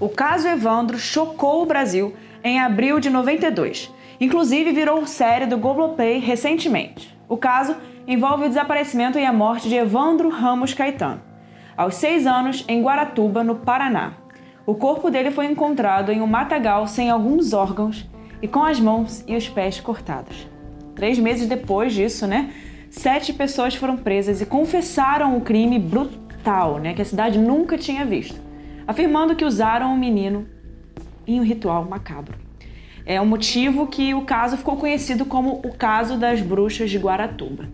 O caso Evandro chocou o Brasil em abril de 92. Inclusive virou série do Globoplay recentemente. O caso envolve o desaparecimento e a morte de Evandro Ramos Caetano, aos 6 anos, em Guaratuba, no Paraná. O corpo dele foi encontrado em um matagal sem alguns órgãos e com as mãos e os pés cortados. 3 meses depois disso, 7 pessoas foram presas e confessaram o crime brutal, que a cidade nunca tinha visto, afirmando que usaram o menino em um ritual macabro. É o motivo que o caso ficou conhecido como o caso das bruxas de Guaratuba.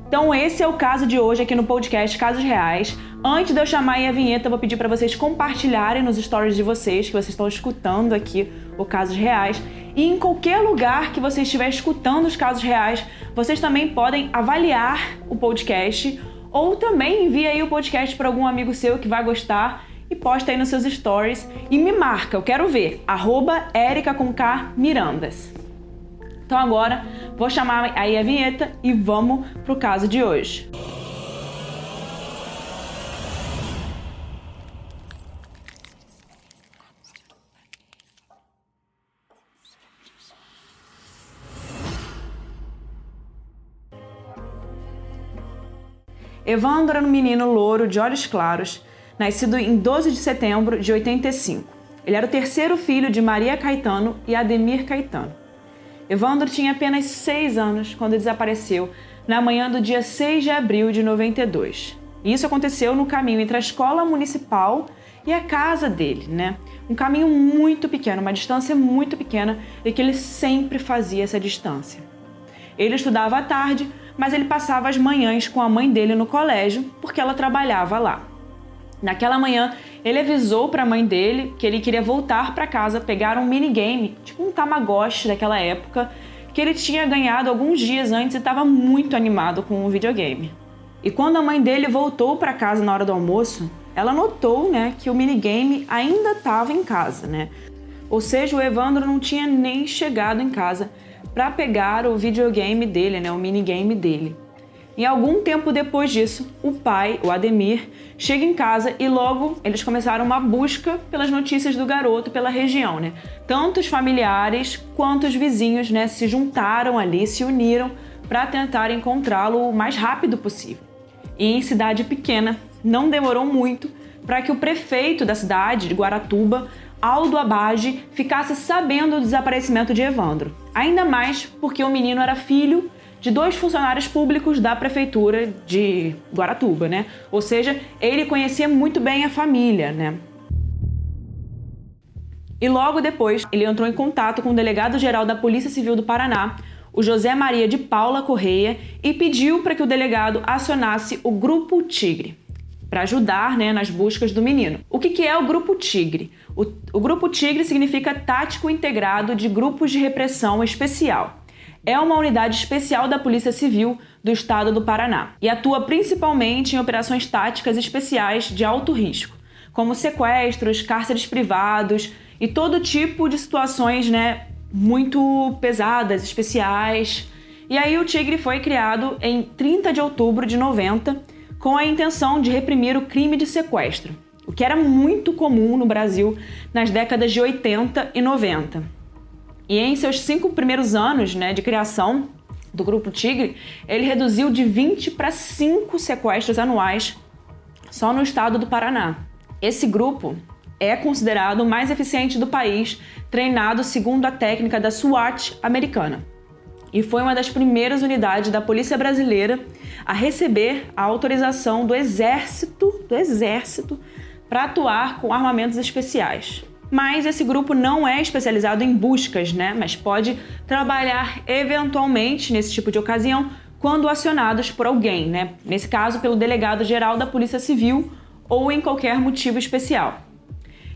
Então esse é o caso de hoje aqui no podcast Casos Reais. Antes de eu chamar aí a vinheta, eu vou pedir para vocês compartilharem nos stories de vocês, que vocês estão escutando aqui o Casos Reais. E em qualquer lugar que você estiver escutando os Casos Reais, vocês também podem avaliar o podcast ou também envia aí o podcast para algum amigo seu que vai gostar e posta aí nos seus stories e me marca, eu quero ver, @erica_mirandas. Então agora vou chamar aí a vinheta e vamos pro caso de hoje. Evandro era um menino louro de olhos claros, nascido em 12 de setembro de 85. Ele era o terceiro filho de Maria Caetano e Ademir Caetano. Evandro tinha apenas 6 anos quando desapareceu na manhã do dia 6 de abril de 92. E isso aconteceu no caminho entre a escola municipal e a casa dele, Um caminho muito pequeno, uma distância muito pequena, e que ele sempre fazia essa distância. Ele estudava à tarde, mas ele passava as manhãs com a mãe dele no colégio, porque ela trabalhava lá. Naquela manhã, ele avisou para a mãe dele que ele queria voltar para casa pegar um minigame, tipo um Tamagotchi daquela época, que ele tinha ganhado alguns dias antes e estava muito animado com o videogame. E quando a mãe dele voltou para casa na hora do almoço, ela notou, que o minigame ainda estava em casa, Ou seja, o Evandro não tinha nem chegado em casa para pegar o videogame dele, o minigame dele. E algum tempo depois disso, o pai, o Ademir, chega em casa e logo eles começaram uma busca pelas notícias do garoto pela região, Tanto os familiares quanto os vizinhos, se juntaram ali, se uniram para tentar encontrá-lo o mais rápido possível. E em cidade pequena, não demorou muito para que o prefeito da cidade de Guaratuba, Aldo Abage, ficasse sabendo do desaparecimento de Evandro. Ainda mais porque o menino era filho de 2 funcionários públicos da prefeitura de Guaratuba, Ou seja, ele conhecia muito bem a família, E logo depois, ele entrou em contato com o delegado-geral da Polícia Civil do Paraná, o José Maria de Paula Correia, e pediu para que o delegado acionasse o Grupo Tigre, para ajudar nas buscas do menino. O que é o Grupo Tigre? O Grupo Tigre significa Tático Integrado de Grupos de Repressão Especial. É uma unidade especial da Polícia Civil do Estado do Paraná e atua principalmente em operações táticas especiais de alto risco, como sequestros, cárceres privados e todo tipo de situações, muito pesadas, especiais. E aí o Tigre foi criado em 30 de outubro de 90 com a intenção de reprimir o crime de sequestro, o que era muito comum no Brasil nas décadas de 80 e 90. E em seus 5 primeiros anos de criação do Grupo Tigre, ele reduziu de 20 para 5 sequestros anuais só no estado do Paraná. Esse grupo é considerado o mais eficiente do país, treinado segundo a técnica da SWAT americana. E foi uma das primeiras unidades da Polícia Brasileira a receber a autorização do Exército para atuar com armamentos especiais. Mas esse grupo não é especializado em buscas, mas pode trabalhar eventualmente nesse tipo de ocasião quando acionados por alguém, Nesse caso, pelo delegado-geral da Polícia Civil ou em qualquer motivo especial.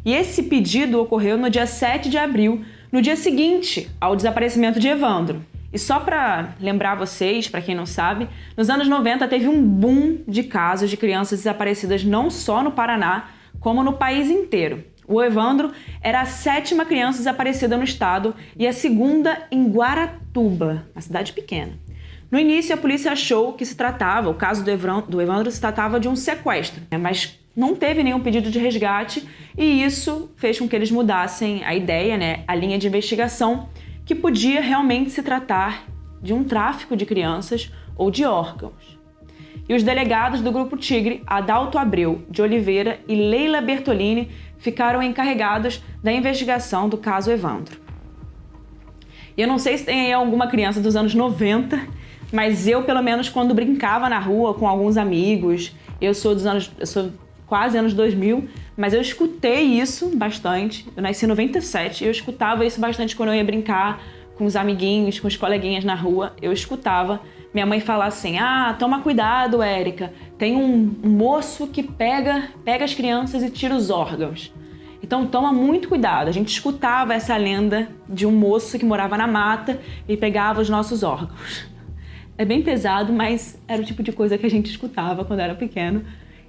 E esse pedido ocorreu no dia 7 de abril, no dia seguinte ao desaparecimento de Evandro. E só para lembrar vocês, para quem não sabe, nos anos 90 teve um boom de casos de crianças desaparecidas não só no Paraná, como no país inteiro. O Evandro era a 7ª criança desaparecida no estado e a 2ª em Guaratuba, uma cidade pequena. No início, a polícia achou que o caso do Evandro se tratava de um sequestro, mas não teve nenhum pedido de resgate e isso fez com que eles mudassem a ideia, né, a linha de investigação, que podia realmente se tratar de um tráfico de crianças ou de órgãos. E os delegados do Grupo Tigre, Adalto Abreu de Oliveira e Leila Bertolini, ficaram encarregados da investigação do caso Evandro. E eu não sei se tem aí alguma criança dos anos 90, mas eu, pelo menos, quando brincava na rua com alguns amigos, eu sou quase anos 2000, mas eu escutei isso bastante. Eu nasci em 97 e eu escutava isso bastante quando eu ia brincar com os amiguinhos, com os coleguinhas na rua. Eu escutava minha mãe falar assim: toma cuidado, Érica, tem um moço que pega as crianças e tira os órgãos. Então toma muito cuidado. A gente escutava essa lenda de um moço que morava na mata e pegava os nossos órgãos. É bem pesado, mas era o tipo de coisa que a gente escutava quando era pequeno.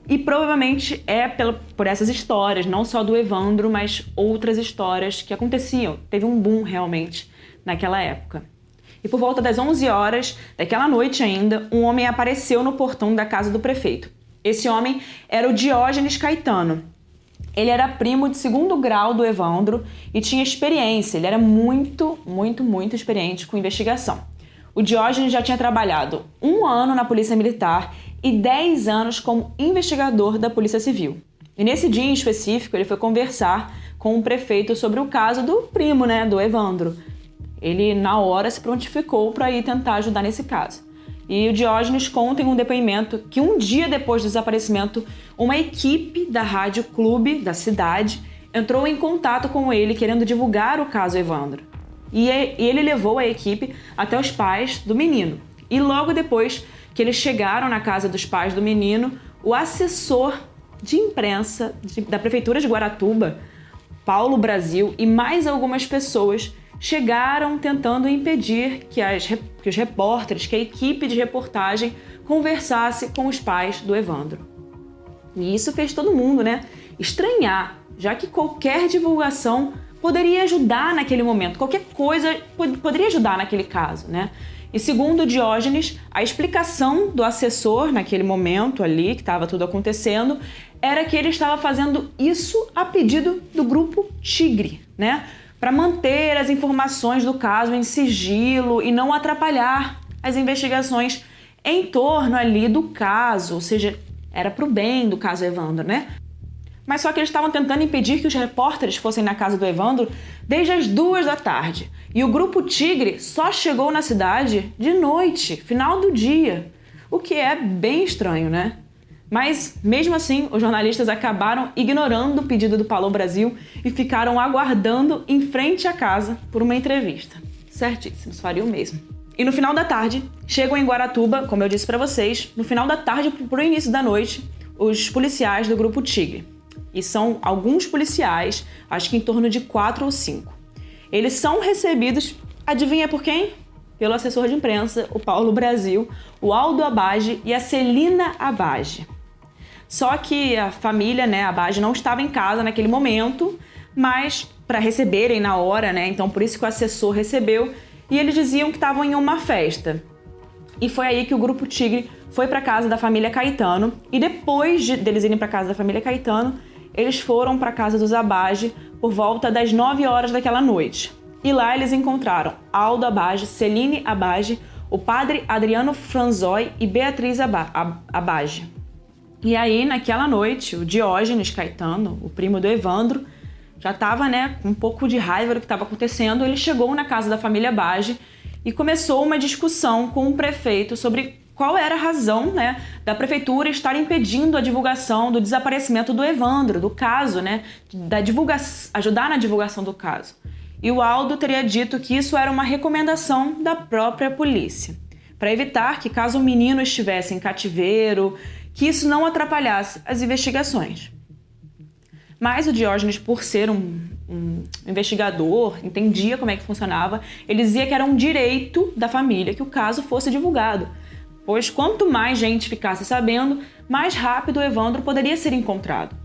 E provavelmente é por essas histórias, não só do Evandro, mas outras histórias que aconteciam. Teve um boom realmente naquela época. E por volta das 11 horas daquela noite ainda, um homem apareceu no portão da casa do prefeito. Esse homem era o Diógenes Caetano. Ele era primo de segundo grau do Evandro e tinha experiência. Ele era muito experiente com investigação. O Diógenes já tinha trabalhado 1 ano na Polícia Militar e 10 anos como investigador da Polícia Civil. E nesse dia em específico, ele foi conversar com o prefeito sobre o caso do primo, né, do Evandro. Ele, na hora, se prontificou para ir tentar ajudar nesse caso. E o Diógenes conta em um depoimento que um dia depois do desaparecimento, uma equipe da Rádio Clube da cidade entrou em contato com ele querendo divulgar o caso Evandro. E ele levou a equipe até os pais do menino. E logo depois que eles chegaram na casa dos pais do menino, o assessor de imprensa da Prefeitura de Guaratuba, Paulo Brasil, e mais algumas pessoas chegaram tentando impedir que os repórteres, que a equipe de reportagem conversasse com os pais do Evandro. E isso fez todo mundo, né, estranhar, já que qualquer divulgação poderia ajudar naquele momento, qualquer coisa poderia ajudar naquele caso, né? E segundo Diógenes, a explicação do assessor naquele momento ali, que estava tudo acontecendo, era que ele estava fazendo isso a pedido do Grupo Tigre, né? Para manter as informações do caso em sigilo e não atrapalhar as investigações em torno ali do caso, ou seja, era para o bem do caso Evandro, né? Mas só que eles estavam tentando impedir que os repórteres fossem na casa do Evandro desde as 2 da tarde. E o Grupo Tigre só chegou na cidade de noite, final do dia, o que é bem estranho, né? Mas, mesmo assim, os jornalistas acabaram ignorando o pedido do Paulo Brasil e ficaram aguardando em frente à casa por uma entrevista. Certíssimos, faria o mesmo. E no final da tarde, chegam em Guaratuba, como eu disse para vocês, no final da tarde para o início da noite, os policiais do Grupo Tigre. E são alguns policiais, acho que em torno de 4 ou 5. Eles são recebidos, adivinha por quem? Pelo assessor de imprensa, o Paulo Brasil, o Aldo Abage e a Celina Abage. Só que a família, né, Abage, não estava em casa naquele momento, mas para receberem na hora, né, então por isso que o assessor recebeu, e eles diziam que estavam em uma festa. E foi aí que o Grupo Tigre foi para casa da família Caetano, e depois deles irem para casa da família Caetano, eles foram para casa dos Abage por volta das 9 horas daquela noite. E lá eles encontraram Aldo Abage, Celine Abage, o padre Adriano Franzói e Beatriz Abage. E aí, naquela noite, o Diógenes Caetano, o primo do Evandro, já estava, né, com um pouco de raiva do que estava acontecendo. Ele chegou na casa da família Abage e começou uma discussão com o prefeito sobre qual era a razão, né, da prefeitura estar impedindo a divulgação do desaparecimento do Evandro, do caso, né, ajudar na divulgação do caso. E o Aldo teria dito que isso era uma recomendação da própria polícia, para evitar que, caso o menino estivesse em cativeiro, que isso não atrapalhasse as investigações. Mas o Diógenes, por ser um investigador, entendia como é que funcionava, ele dizia que era um direito da família que o caso fosse divulgado, pois quanto mais gente ficasse sabendo, mais rápido o Evandro poderia ser encontrado.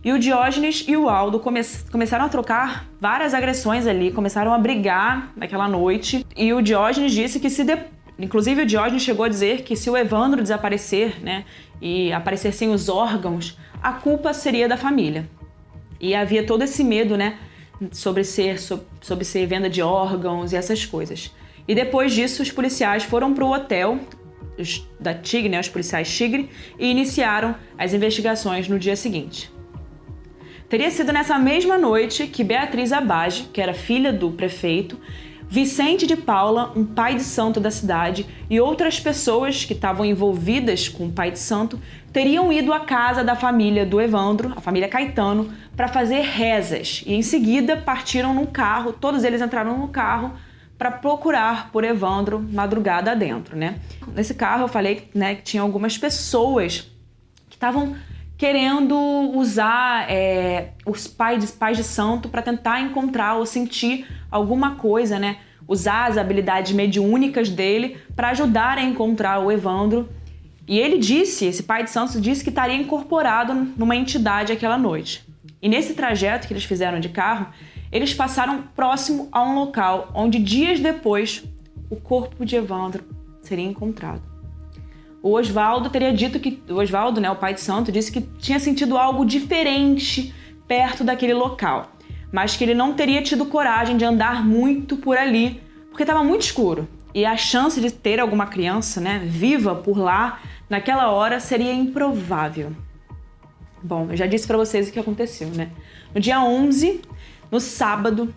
E o Diógenes e o Aldo começaram a trocar várias agressões ali, começaram a brigar naquela noite, e o Diógenes disse que Inclusive, o Diógenes chegou a dizer que se o Evandro desaparecer, né, e aparecer sem os órgãos, a culpa seria da família. E havia todo esse medo, né, sobre ser venda de órgãos e essas coisas. E depois disso, os policiais foram para o hotel da Tigre, né, os policiais Tigre, e iniciaram as investigações no dia seguinte. Teria sido nessa mesma noite que Beatriz Abage, que era filha do prefeito, Vicente de Paula, um pai de santo da cidade, e outras pessoas que estavam envolvidas com o pai de santo, teriam ido à casa da família do Evandro, a família Caetano, para fazer rezas. E em seguida partiram num carro, todos eles entraram no carro para procurar por Evandro madrugada adentro, né? Nesse carro eu falei, né, que tinha algumas pessoas que estavam querendo usar os pais de santo para tentar encontrar ou sentir alguma coisa, né? Usar as habilidades mediúnicas dele para ajudar a encontrar o Evandro. E ele disse, esse pai de santo disse que estaria incorporado numa entidade aquela noite. E nesse trajeto que eles fizeram de carro, eles passaram próximo a um local onde dias depois o corpo de Evandro seria encontrado. O Oswaldo teria dito que... O Oswaldo, né, o pai de santo, disse que tinha sentido algo diferente perto daquele local, mas que ele não teria tido coragem de andar muito por ali, porque estava muito escuro. E a chance de ter alguma criança, né, viva por lá, naquela hora, seria improvável. Bom, eu já disse para vocês o que aconteceu, né? No dia 11, no sábado,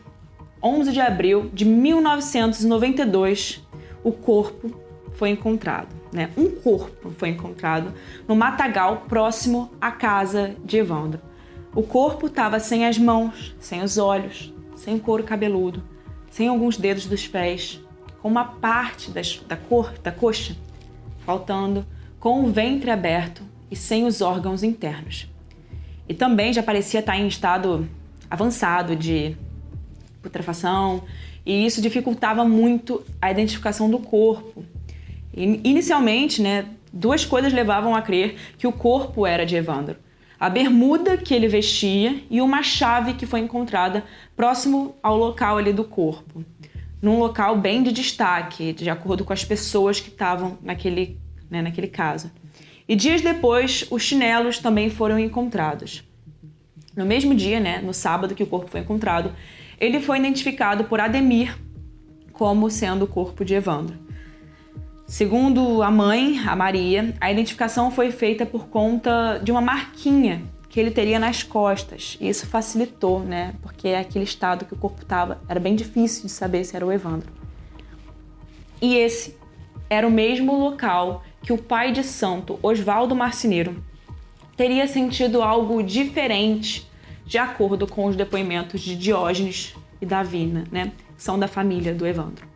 11 de abril de 1992, o corpo foi encontrado, né? Um corpo foi encontrado no matagal próximo à casa de Evandro. O corpo estava sem as mãos, sem os olhos, sem couro cabeludo, sem alguns dedos dos pés, com uma parte da coxa faltando, com o ventre aberto e sem os órgãos internos. E também já parecia estar em estado avançado de putrefação, e isso dificultava muito a identificação do corpo. Inicialmente, né, duas coisas levavam a crer que o corpo era de Evandro: a bermuda que ele vestia e uma chave que foi encontrada próximo ao local ali do corpo, num local bem de destaque, de acordo com as pessoas que estavam naquele caso. E dias depois, os chinelos também foram encontrados. No mesmo dia, né, no sábado que o corpo foi encontrado, ele foi identificado por Ademir como sendo o corpo de Evandro. Segundo a mãe, a Maria, a identificação foi feita por conta de uma marquinha que ele teria nas costas. E isso facilitou, né? Porque aquele estado que o corpo estava era bem difícil de saber se era o Evandro. E esse era o mesmo local que o pai de santo, Oswaldo Marceneiro, teria sentido algo diferente, de acordo com os depoimentos de Diógenes e da Vina, né? Que são da família do Evandro.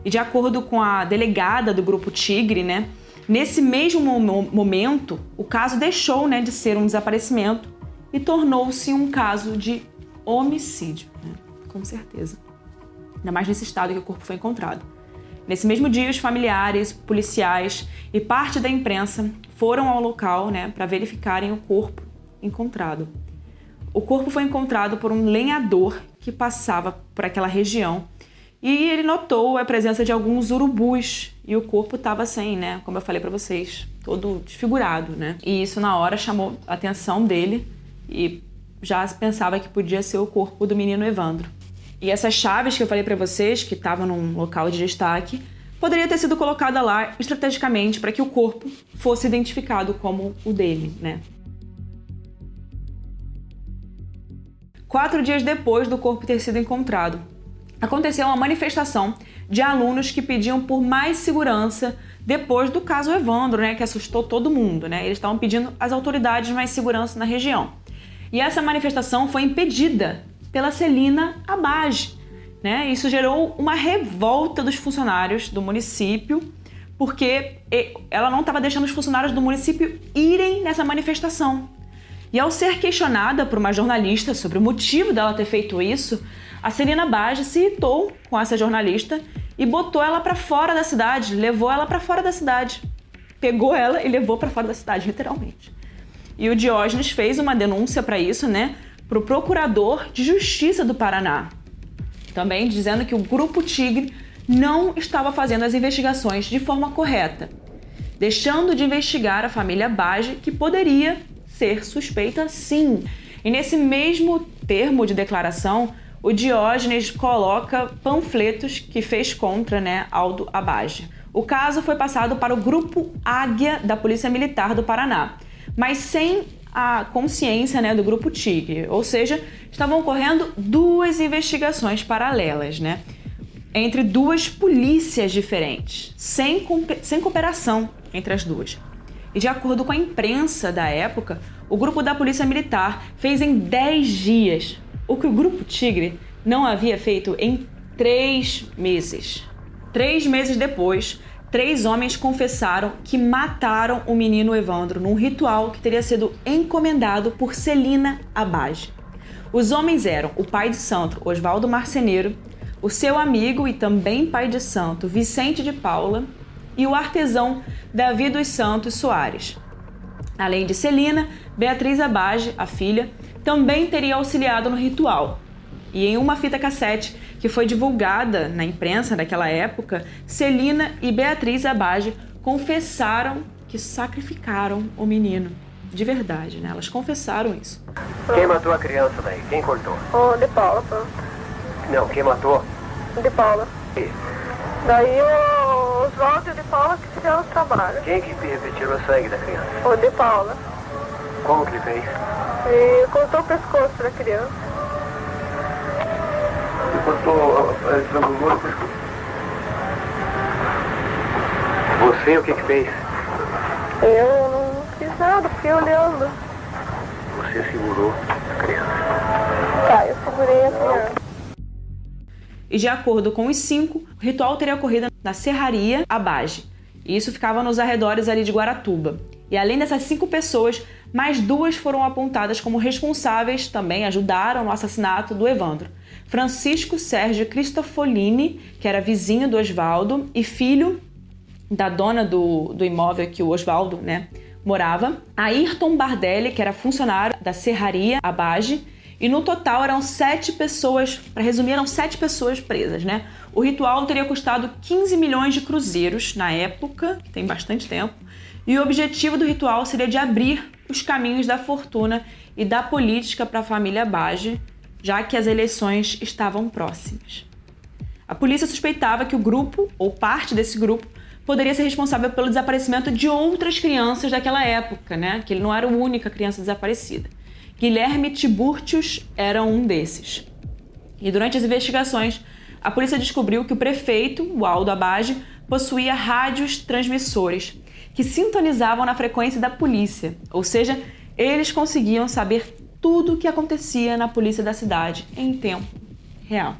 E de acordo com a delegada do Grupo Tigre, né, nesse mesmo momento, o caso deixou, né, de ser um desaparecimento e tornou-se um caso de homicídio, né, com certeza. Ainda mais nesse estado que o corpo foi encontrado. Nesse mesmo dia, os familiares, policiais e parte da imprensa foram ao local, né, para verificarem o corpo encontrado. O corpo foi encontrado por um lenhador que passava por aquela região. E ele notou a presença de alguns urubus e o corpo estava sem, né? Como eu falei para vocês, todo desfigurado, né? E isso na hora chamou a atenção dele e já pensava que podia ser o corpo do menino Evandro. E essas chaves que eu falei para vocês, que estavam num local de destaque, poderia ter sido colocada lá estrategicamente para que o corpo fosse identificado como o dele, né? 4 dias depois do corpo ter sido encontrado, aconteceu uma manifestação de alunos que pediam por mais segurança depois do caso Evandro, né, que assustou todo mundo, né? Eles estavam pedindo às autoridades mais segurança na região. E essa manifestação foi impedida pela Celina Abage, né? Isso gerou uma revolta dos funcionários do município, porque ela não estava deixando os funcionários do município irem nessa manifestação. E ao ser questionada por uma jornalista sobre o motivo dela ter feito isso, a Celina Abage se irritou com essa jornalista e botou ela para fora da cidade, levou ela para fora da cidade. Pegou ela e levou para fora da cidade, literalmente. E o Diógenes fez uma denúncia para isso, né, para o Procurador de Justiça do Paraná, também dizendo que o Grupo Tigre não estava fazendo as investigações de forma correta, deixando de investigar a família Bage, que poderia ser suspeita sim. E nesse mesmo termo de declaração, o Diógenes coloca panfletos que fez contra, Aldo Abaje. O caso foi passado para o Grupo Águia da Polícia Militar do Paraná, mas sem a consciência, do Grupo Tigre, ou seja, estavam ocorrendo duas investigações paralelas, entre duas polícias diferentes, sem cooperação entre as duas. E de acordo com a imprensa da época, o grupo da Polícia Militar fez em 10 dias o que o Grupo Tigre não havia feito em 3 meses. 3 meses depois, 3 homens confessaram que mataram o menino Evandro num ritual que teria sido encomendado por Celina Abaje. Os homens eram o pai de santo Oswaldo Marceneiro, o seu amigo e também pai de santo Vicente de Paula e o artesão Davi dos Santos Soares. Além de Celina, Beatriz Abaje, a filha, também teria auxiliado no ritual. E em uma fita cassete que foi divulgada na imprensa daquela época, Celina e Beatriz Abaje confessaram que sacrificaram o menino. De verdade, Elas confessaram isso. Quem matou a criança daí? Quem cortou? O de Paula, pronto. Não, quem matou? De Paula. E Daí o Oswaldo de Paula que fizeram o trabalho. quem que retirou o sangue da criança? O de Paula. Como que ele fez? E cortou o pescoço da criança. Ele cortou, estrangulou o pescoço. Você o que fez? Eu não fiz nada, fiquei olhando. Você segurou a criança. Tá, eu segurei a criança. E de acordo com os 5, o ritual teria ocorrido na Serraria Abaje. E isso ficava nos arredores ali de Guaratuba. E além dessas 5 pessoas, mais 2 foram apontadas como responsáveis, também ajudaram no assassinato do Evandro. Francisco Sérgio Cristofolini, que era vizinho do Oswaldo e filho da dona do imóvel que o Oswaldo, morava. Ayrton Bardelli, que era funcionário da Serraria Abaje. E no total eram 7 pessoas, para resumir, eram 7 pessoas presas, O ritual teria custado 15 milhões de cruzeiros na época, que tem bastante tempo, e o objetivo do ritual seria de abrir os caminhos da fortuna e da política para a família Abaje, já que as eleições estavam próximas. A polícia suspeitava que o grupo, ou parte desse grupo, poderia ser responsável pelo desaparecimento de outras crianças daquela época, que ele não era a única criança desaparecida. Guilherme Tiburtius era um desses. E durante as investigações, a polícia descobriu que o prefeito, o Aldo Abaje, possuía rádios transmissores que sintonizavam na frequência da polícia, ou seja, eles conseguiam saber tudo o que acontecia na polícia da cidade em tempo real.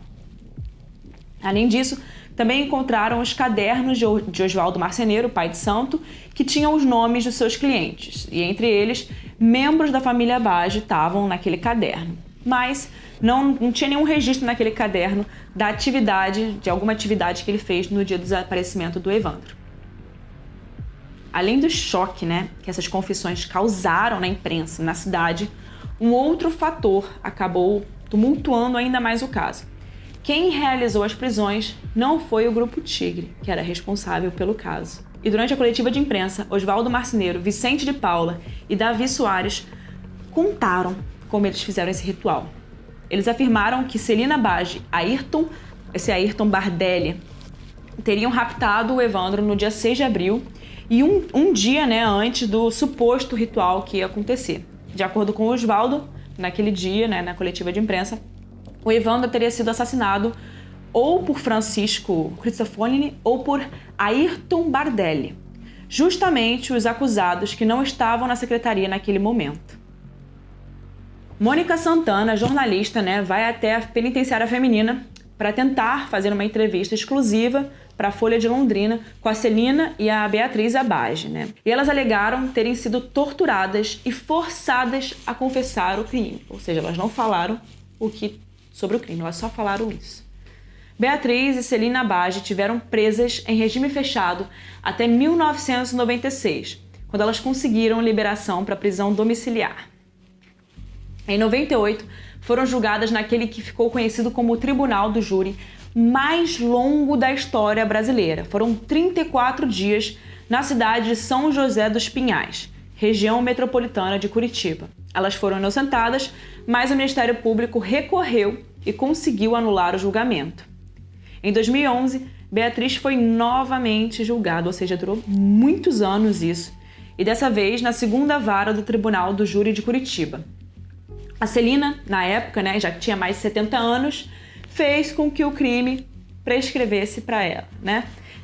Além disso, também encontraram os cadernos de Oswaldo Marceneiro, pai de santo, que tinham os nomes dos seus clientes. E entre eles, membros da família Abaje estavam naquele caderno. Mas não tinha nenhum registro naquele caderno de alguma atividade que ele fez no dia do desaparecimento do Evandro. Além do choque, que essas confissões causaram na imprensa, na cidade, um outro fator acabou tumultuando ainda mais o caso. Quem realizou as prisões não foi o Grupo Tigre, que era responsável pelo caso. E durante a coletiva de imprensa, Oswaldo Marceneiro, Vicente de Paula e Davi Soares contaram como eles fizeram esse ritual. Eles afirmaram que Celina Abaje, Ayrton Bardelli, teriam raptado o Evandro no dia 6 de abril e um dia antes do suposto ritual que ia acontecer. De acordo com Oswaldo, naquele dia, na coletiva de imprensa, o Evandro teria sido assassinado ou por Francisco Cristofolini ou por Ayrton Bardelli, justamente os acusados que não estavam na secretaria naquele momento. Mônica Santana, jornalista, vai até a penitenciária feminina para tentar fazer uma entrevista exclusiva para a Folha de Londrina com a Celina e a Beatriz Abaje. E elas alegaram terem sido torturadas e forçadas a confessar o crime, ou seja, elas não falaram sobre o crime, elas só falaram isso. Beatriz e Celina Abaje tiveram presas em regime fechado até 1996, quando elas conseguiram liberação para prisão domiciliar. Em 98, foram julgadas naquele que ficou conhecido como o Tribunal do Júri mais longo da história brasileira. Foram 34 dias na cidade de São José dos Pinhais, região metropolitana de Curitiba. Elas foram inocentadas, mas o Ministério Público recorreu e conseguiu anular o julgamento. Em 2011, Beatriz foi novamente julgada, ou seja, durou muitos anos isso, e dessa vez na segunda vara do Tribunal do Júri de Curitiba. A Celina, na época, já que tinha mais de 70 anos, fez com que o crime prescrevesse para ela,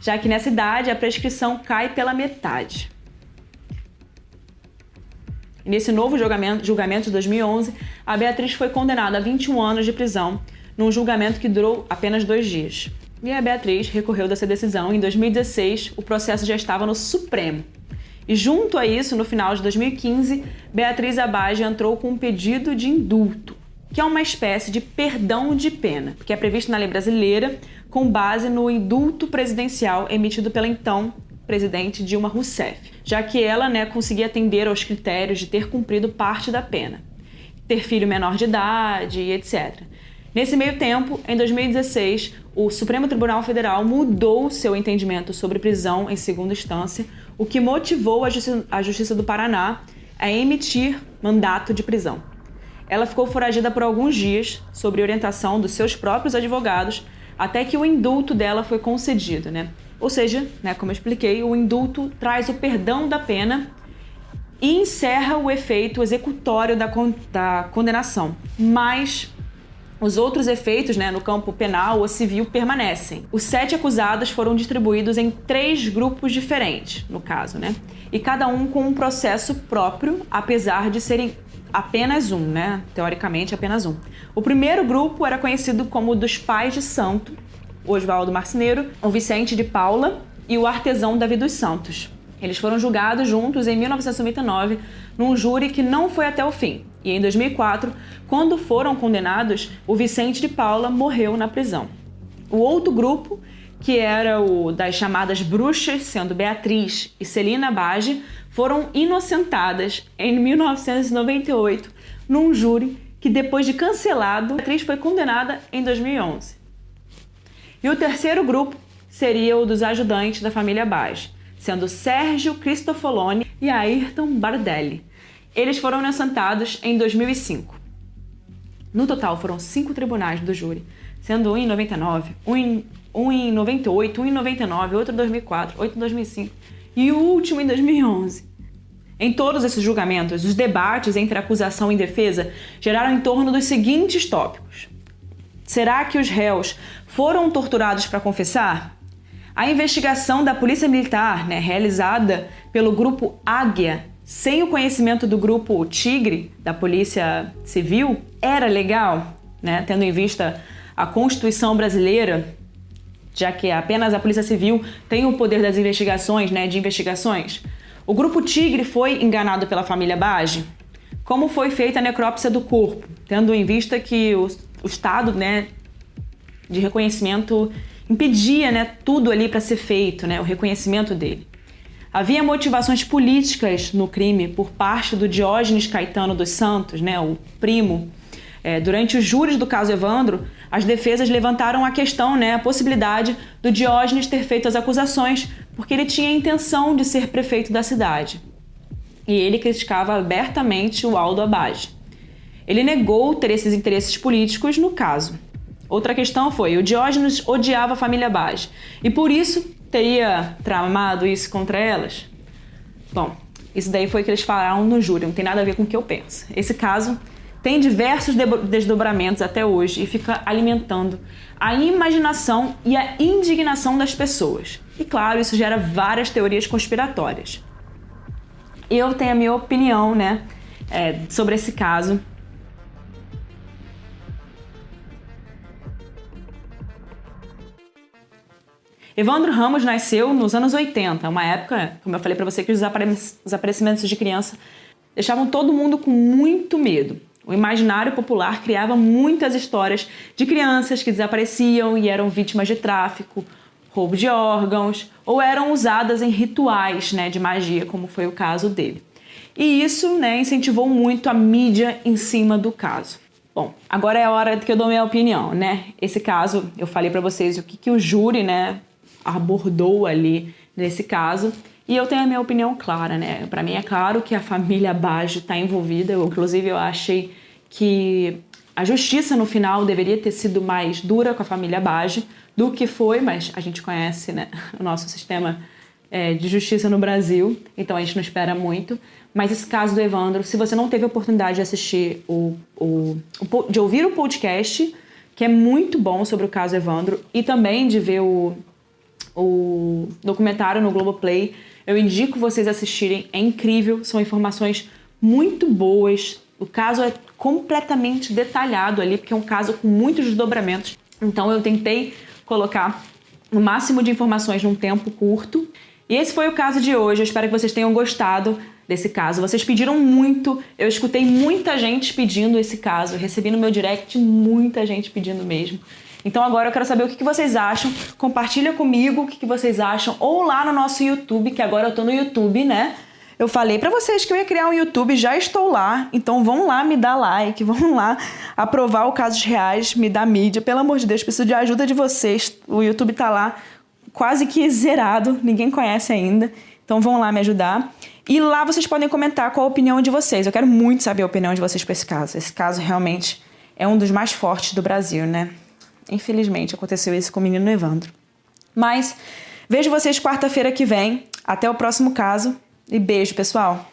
já que nessa idade a prescrição cai pela metade. E nesse novo julgamento de 2011, a Beatriz foi condenada a 21 anos de prisão, num julgamento que durou apenas 2 dias. E a Beatriz recorreu dessa decisão. Em 2016, o processo já estava no Supremo. E junto a isso, no final de 2015, Beatriz Abage entrou com um pedido de indulto, que é uma espécie de perdão de pena, que é previsto na lei brasileira com base no indulto presidencial emitido pela então presidente Dilma Rousseff, já que ela conseguia atender aos critérios de ter cumprido parte da pena, ter filho menor de idade e etc. Nesse meio tempo, em 2016, o Supremo Tribunal Federal mudou seu entendimento sobre prisão em segunda instância, o que motivou a Justiça do Paraná a emitir mandato de prisão. Ela ficou foragida por alguns dias, sob orientação dos seus próprios advogados, até que o indulto dela foi concedido, Ou seja, como eu expliquei, o indulto traz o perdão da pena e encerra o efeito executório da condenação. Mas os outros efeitos, no campo penal ou civil, permanecem. Os 7 acusados foram distribuídos em 3 grupos diferentes, no caso, E cada um com um processo próprio, apesar de serem apenas um, Teoricamente, apenas um. O primeiro grupo era conhecido como dos Pais de Santo, o Oswaldo Marceneiro, o Vicente de Paula e o artesão Davi dos Santos. Eles foram julgados juntos em 1999 num júri que não foi até o fim. E em 2004, quando foram condenados, o Vicente de Paula morreu na prisão. O outro grupo, que era o das chamadas bruxas, sendo Beatriz e Celina Abage, foram inocentadas em 1998 num júri que, depois de cancelado, Beatriz foi condenada em 2011. E o terceiro grupo seria o dos ajudantes da família Abage, sendo Sérgio Cristofoloni e Ayrton Bardelli. Eles foram inocentados em 2005. No total, foram 5 tribunais do júri, sendo um em 99, um em 98, um em 99, outro em 2004, outro em 2005 e o último em 2011. Em todos esses julgamentos, os debates entre acusação e defesa geraram em torno dos seguintes tópicos. Será que os réus foram torturados para confessar? A investigação da Polícia Militar, realizada pelo Grupo Águia, sem o conhecimento do Grupo Tigre, da Polícia Civil, era legal, tendo em vista a Constituição brasileira, já que apenas a Polícia Civil tem o poder das investigações, de investigações. O Grupo Tigre foi enganado pela família Abage? Como foi feita a necrópsia do corpo, tendo em vista que o estado, de reconhecimento impedia, tudo ali para ser feito, o reconhecimento dele. Havia motivações políticas no crime por parte do Diógenes Caetano dos Santos, o primo. Durante os júris do caso Evandro, as defesas levantaram a questão, a possibilidade do Diógenes ter feito as acusações porque ele tinha a intenção de ser prefeito da cidade. E ele criticava abertamente o Aldo Abage. Ele negou ter esses interesses políticos no caso. Outra questão foi, o Diógenes odiava a família Abage e por isso teria tramado isso contra elas? Bom, isso daí foi o que eles falaram no júri, não tem nada a ver com o que eu penso. Esse caso tem diversos desdobramentos até hoje e fica alimentando a imaginação e a indignação das pessoas. E claro, isso gera várias teorias conspiratórias. Eu tenho a minha opinião, sobre esse caso. Evandro Ramos nasceu nos anos 80, uma época, como eu falei para você, que os desaparecimentos de criança deixavam todo mundo com muito medo. O imaginário popular criava muitas histórias de crianças que desapareciam e eram vítimas de tráfico, roubo de órgãos, ou eram usadas em rituais, de magia, como foi o caso dele. E isso, incentivou muito a mídia em cima do caso. Bom, agora é a hora que eu dou minha opinião, né? Esse caso, eu falei pra vocês o que o júri, né, abordou ali nesse caso. E eu tenho a minha opinião clara, né? Pra mim é claro que a família Baggio tá envolvida. Inclusive, eu achei que a justiça, no final, deveria ter sido mais dura com a família Baggio do que foi, mas a gente conhece, né, o nosso sistema de justiça no Brasil, então a gente não espera muito. Mas esse caso do Evandro, se você não teve a oportunidade de assistir de ouvir o podcast, que é muito bom sobre o caso Evandro, e também de ver o documentário no Globoplay, eu indico vocês assistirem, é incrível, são informações muito boas, o caso é completamente detalhado ali, porque é um caso com muitos desdobramentos, então eu tentei colocar o máximo de informações num tempo curto. E esse foi o caso de hoje, eu espero que vocês tenham gostado desse caso. Vocês pediram muito, eu escutei muita gente pedindo esse caso, eu recebi no meu direct muita gente pedindo mesmo. Então agora eu quero saber o que vocês acham, compartilha comigo o que vocês acham, ou lá no nosso YouTube, que agora eu tô no YouTube, né? Eu falei pra vocês que eu ia criar um YouTube, já estou lá, então vão lá me dar like, vão lá aprovar o Casos Reais, me dar mídia, pelo amor de Deus, preciso de ajuda de vocês, o YouTube tá lá quase que zerado, ninguém conhece ainda, então vão lá me ajudar. E lá vocês podem comentar qual a opinião de vocês, eu quero muito saber a opinião de vocês pra esse caso realmente é um dos mais fortes do Brasil, né? Infelizmente aconteceu isso com o menino Evandro. Mas vejo vocês quarta-feira que vem, até o próximo caso e beijo, pessoal!